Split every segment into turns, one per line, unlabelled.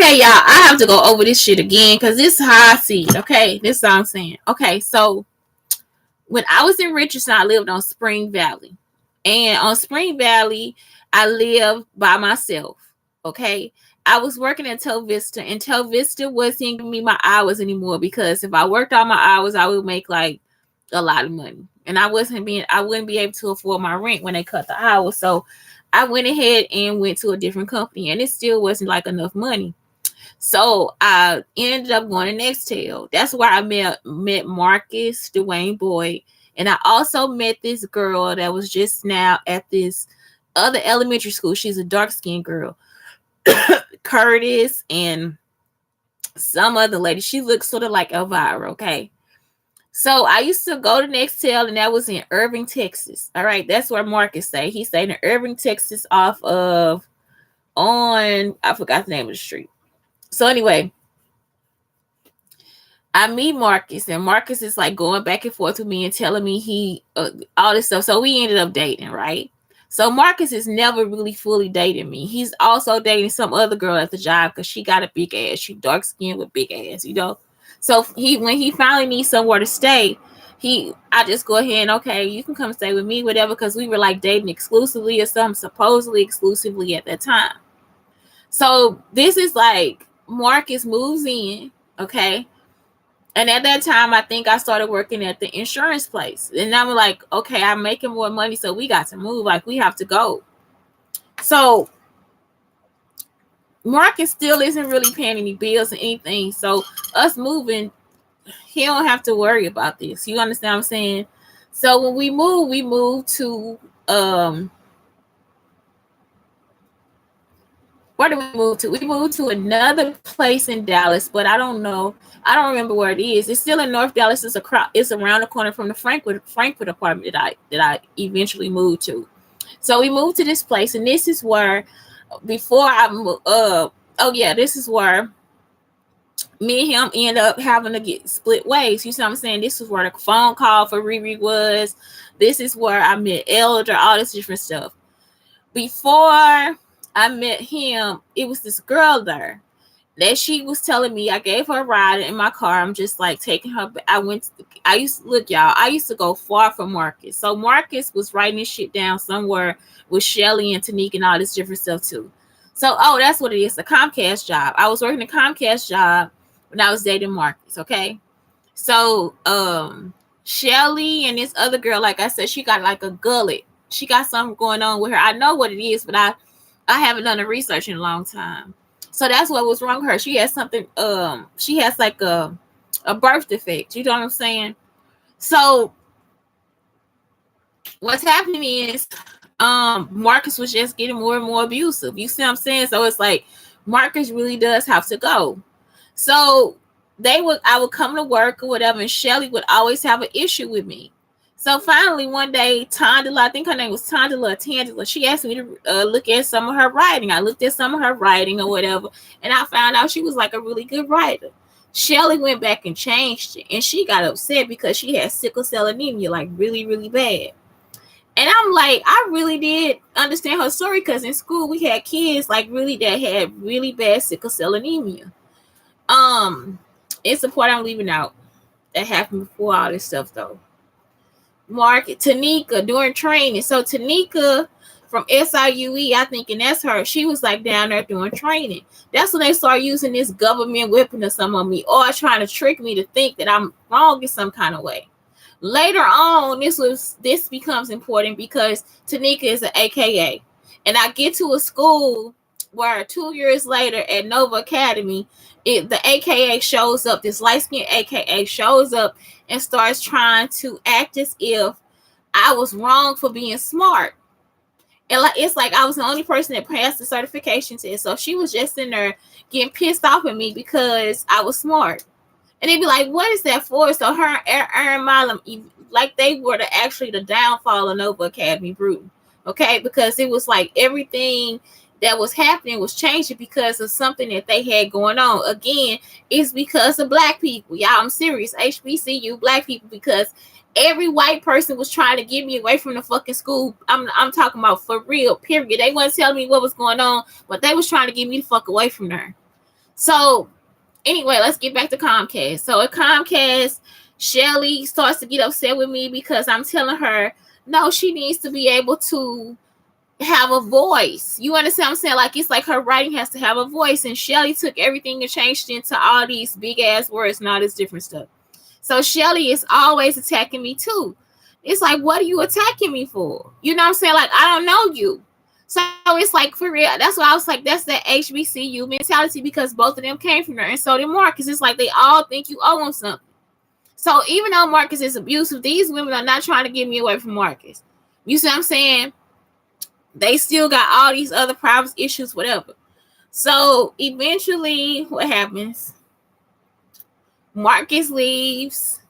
Okay, y'all, I have to go over this shit again because this is how I see it. Okay, this is what I'm saying. Okay, so when I was in Richardson, I lived on Spring Valley. And on Spring Valley, I lived by myself. Okay. I was working at Tel Vista, and Tel Vista wasn't giving me my hours anymore because if I worked all my hours, I would make like a lot of money. And I wouldn't be able to afford my rent when they cut the hours. So I went ahead and went to a different company, and it still wasn't like enough money. So I ended up going to Nextel. That's where I met Marcus, Dwayne Boyd, and I also met this girl that was just now at this other elementary school. She's a dark skinned girl, Curtis, and some other lady. She looks sort of like Elvira. Okay. So I used to go to Nextel, and that was in Irving, Texas. All right, that's where Marcus stayed. He stayed in Irving, Texas, off of I forgot the name of the street. So anyway, I meet Marcus, and Marcus is like going back and forth with me and telling me all this stuff. So we ended up dating, right? So Marcus is never really fully dating me. He's also dating some other girl at the job because she got a big ass. She dark skinned with big ass, you know. So when he finally needs somewhere to stay, I just go ahead and okay, you can come stay with me, whatever, because we were like dating exclusively or something, supposedly exclusively at that time. So this is like Marcus moves in, okay. And at that time, I think I started working at the insurance place. And I'm like, okay, I'm making more money, so we got to move. Like, we have to go. So Marcus still isn't really paying any bills or anything. So us moving, he don't have to worry about this. You understand what I'm saying? So when we moved to where did we move to? We moved to another place in Dallas, but I don't know. I don't remember where it is. It's still in North Dallas. It's around the corner from the Frankford apartment that I eventually moved to. So we moved to this place, and this is where before I this is where me and him end up having to get split ways. You see what I'm saying? This is where the phone call for Riri was. This is where I met Elder, all this different stuff. Before I met him, it was this girl there that she was telling me. I gave her a ride in my car. I'm just like taking her. I used to go far from Marcus. So Marcus was writing this shit down somewhere with Shelly and Tanique and all this different stuff too. So, that's what it is. The Comcast job. I was working the Comcast job when I was dating Marcus. Okay. So, Shelly and this other girl, like I said, she got like a gullet. She got something going on with her. I know what it is, but I haven't done the research in a long time. So that's what was wrong with her. She has something, she has like a birth defect. You know what I'm saying? So what's happening is Marcus was just getting more and more abusive. You see what I'm saying? So it's like Marcus really does have to go. So I would come to work or whatever, and Shelly would always have an issue with me. So finally, one day, Tandela, I think her name was Tandela, she asked me to look at some of her writing. I looked at some of her writing or whatever, and I found out she was like a really good writer. Shelly went back and changed it, and she got upset because she had sickle cell anemia, like really, really bad. And I'm like, I really did understand her story because in school we had kids like really that had really bad sickle cell anemia. It's a part I'm leaving out that happened before all this stuff though. Tanika during training. So Tanika from SIUE, I think, and that's her. She was like down there doing training. That's when they start using this government whipping or something on me, or trying to trick me to think that I'm wrong in some kind of way. Later on, this becomes important because Tanika is an AKA, and I get to a school where 2 years later at Nova Academy, the AKA shows up. This light-skinned AKA shows up and starts trying to act as if I was wrong for being smart. And it's like I was the only person that passed the certification test. So she was just in there getting pissed off at me because I was smart. And they'd be like, what is that for? So her and Aaron Milam, like they were actually the downfall of Nova Academy Bruton. Okay? Because it was like everything that was happening was changing because of something that they had going on. Again, it's because of black people. Y'all, I'm serious. HBCU, black people, because every white person was trying to get me away from the fucking school. I'm talking about for real, period. They wasn't telling me what was going on, but they was trying to get me the fuck away from there. So anyway, let's get back to Comcast. So at Comcast, Shelly starts to get upset with me because I'm telling her, no, she needs to be able to have a voice. You understand what I'm saying? Like, it's like her writing has to have a voice. And Shelly took everything and changed it into all these big ass words and all this different stuff. So Shelly is always attacking me too. It's like, what are you attacking me for? You know what I'm saying? Like, I don't know you. So it's like, for real. That's why I was like, that's that HBCU mentality, because both of them came from there. And so did Marcus. It's like they all think you owe them something. So even though Marcus is abusive, these women are not trying to get me away from Marcus. You see what I'm saying? They still got all these other problems, issues, whatever. So eventually, what happens? Marcus leaves.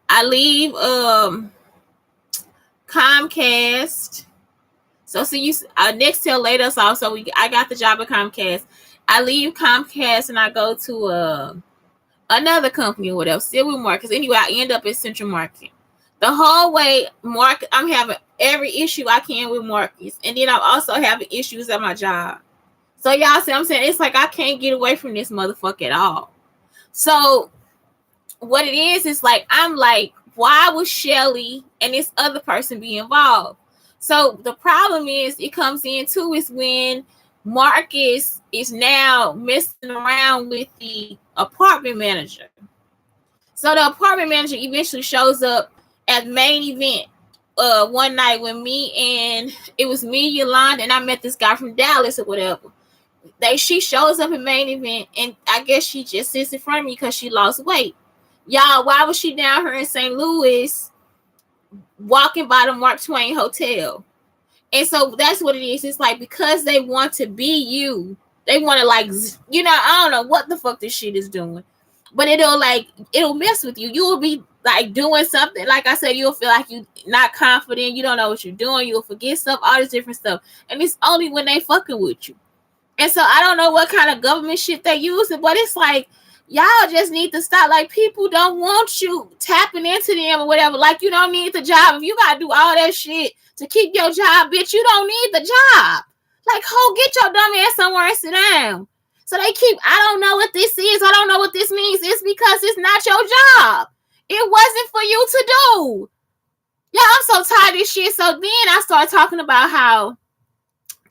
I leave Comcast. So see you Nextel laid us off. So I got the job at Comcast. I leave Comcast and I go to another company or whatever, still with Marcus. Anyway, I end up at Central Market. The whole way, I'm having every issue I can with Marcus. And then I'm also having issues at my job. So y'all see what I'm saying? It's like I can't get away from this motherfucker at all. So what it is like, I'm like, why would Shelly and this other person be involved? So the problem is, it comes in too, is when Marcus is now messing around with the apartment manager. So the apartment manager eventually shows up at main event one night when it was me, Yolanda, and I met this guy from Dallas or whatever. She shows up at main event, and I guess she just sits in front of me because she lost weight. Y'all, why was she down here in St. Louis walking by the Mark Twain Hotel? And so that's what it is. It's like, because they want to be you, they want to, like, you know, I don't know what the fuck this shit is doing, but it'll mess with you. You will be like doing something, like I said, you'll feel like you're not confident, you don't know what you're doing, you'll forget stuff, all this different stuff, and it's only when they fucking with you. And so I don't know what kind of government shit they using, but it's like, y'all just need to stop. Like, people don't want you tapping into them or whatever. Like, you don't need the job. If you gotta do all that shit to keep your job, bitch, you don't need the job. Like, get your dumb ass somewhere and sit down. So I don't know what this is, I don't know what this means. It's because it's not your job. It wasn't for you to do. Yeah, I'm so tired of this shit. So then I started talking about how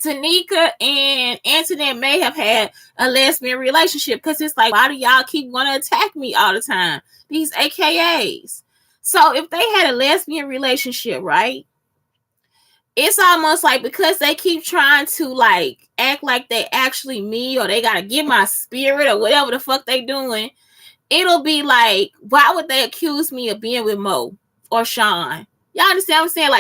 Tanika and Antoinette may have had a lesbian relationship, because it's like, why do y'all keep want to attack me all the time? These AKAs. So if they had a lesbian relationship, right? It's almost like, because they keep trying to like act like they actually me, or they gotta get my spirit, or whatever the fuck they doing, it'll be like, why would they accuse me of being with Mo or Sean? Y'all understand what I'm saying?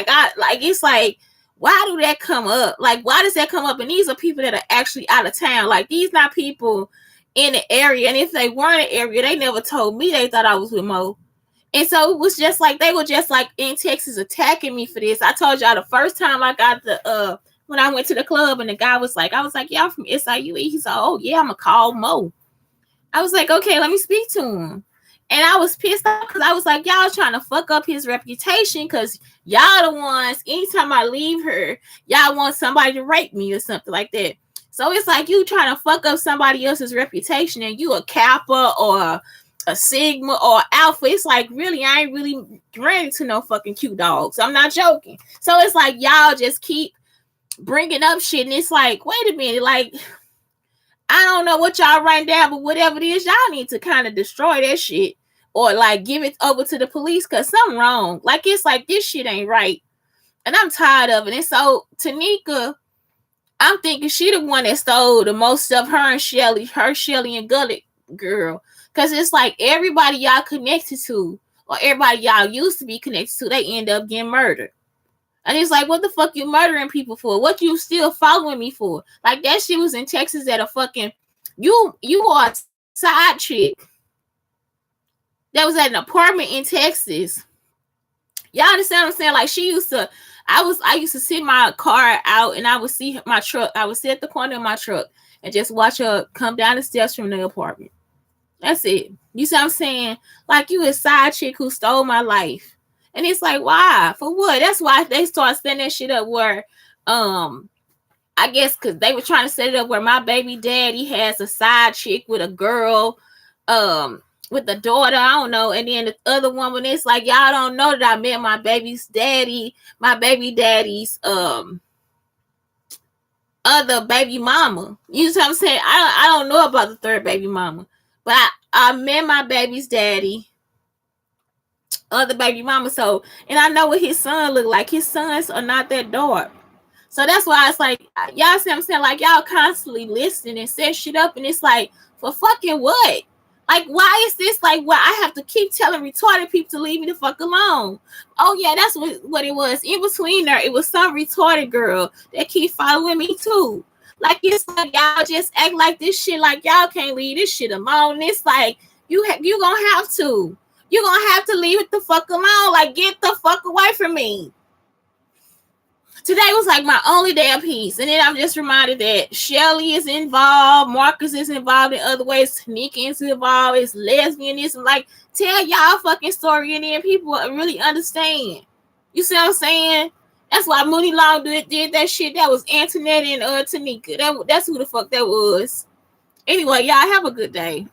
It's like, why do that come up? Like, why does that come up? And these are people that are actually out of town. Like, these not people in the area. And if they weren't in the area, they never told me they thought I was with Mo. And so it was just like, they were just like in Texas attacking me for this. I told y'all the first time I got when I went to the club, and the guy was like, I was like, yeah, I'm from SIUE. He said, oh yeah, I'm gonna call Mo. I was like, okay, let me speak to him. And I was pissed off because I was like, y'all trying to fuck up his reputation, because y'all the ones, anytime I leave her, y'all want somebody to rape me or something like that. So it's like, you trying to fuck up somebody else's reputation, and you a Kappa or a Sigma or Alpha. It's like, really, I ain't really ready to no fucking cute dogs. I'm not joking. So it's like, y'all just keep bringing up shit, and it's like, wait a minute, like, I don't know what y'all writing down, but whatever it is, y'all need to kind of destroy that shit, or like give it over to the police, because something wrong. Like, it's like, this shit ain't right, and I'm tired of it. And so Tanika, I'm thinking she the one that stole the most stuff, her Shelly and Gullet girl, because it's like, everybody y'all connected to, or everybody y'all used to be connected to, they end up getting murdered. And it's like, what the fuck you murdering people for? What you still following me for? Like, that shit was in Texas at a fucking, you are a side chick that was at an apartment in Texas. Y'all understand what I'm saying? Like, I used to sit my car out, and I would see my truck. I would sit at the corner of my truck and just watch her come down the steps from the apartment. That's it. You see what I'm saying? Like, you a side chick who stole my life. And it's like, why? For what? That's why they start setting that shit up where I guess because they were trying to set it up where my baby daddy has a side chick with a girl, with a daughter, I don't know. And then the other woman, it's like, y'all don't know that I met my baby daddy's other baby mama. You know what I'm saying? I don't know about the third baby mama, but I met my baby's daddy, other baby mama. So, and I know what his son look like. His sons are not that dark. So that's why it's like, y'all see what I'm saying? Like, y'all constantly listening and set shit up, and it's like, for fucking what? Like, why is this like what I have to keep telling retarded people to leave me the fuck alone? Oh yeah, that's what it was. In between there, it was some retarded girl that keep following me too. Like, it's like y'all just act like this shit, like y'all can't leave this shit alone. It's like you gonna have to. You're gonna have to leave it the fuck alone. Like, get the fuck away from me. Today was like my only day of peace. And then I'm just reminded that Shelly is involved, Marcus is involved in other ways, Tanika is involved, it's lesbianism. Like, tell y'all fucking story, and then people really understand. You see what I'm saying? That's why Mooney Long did that shit. That was Antoinette and Tanika. That's who the fuck that was. Anyway, y'all have a good day.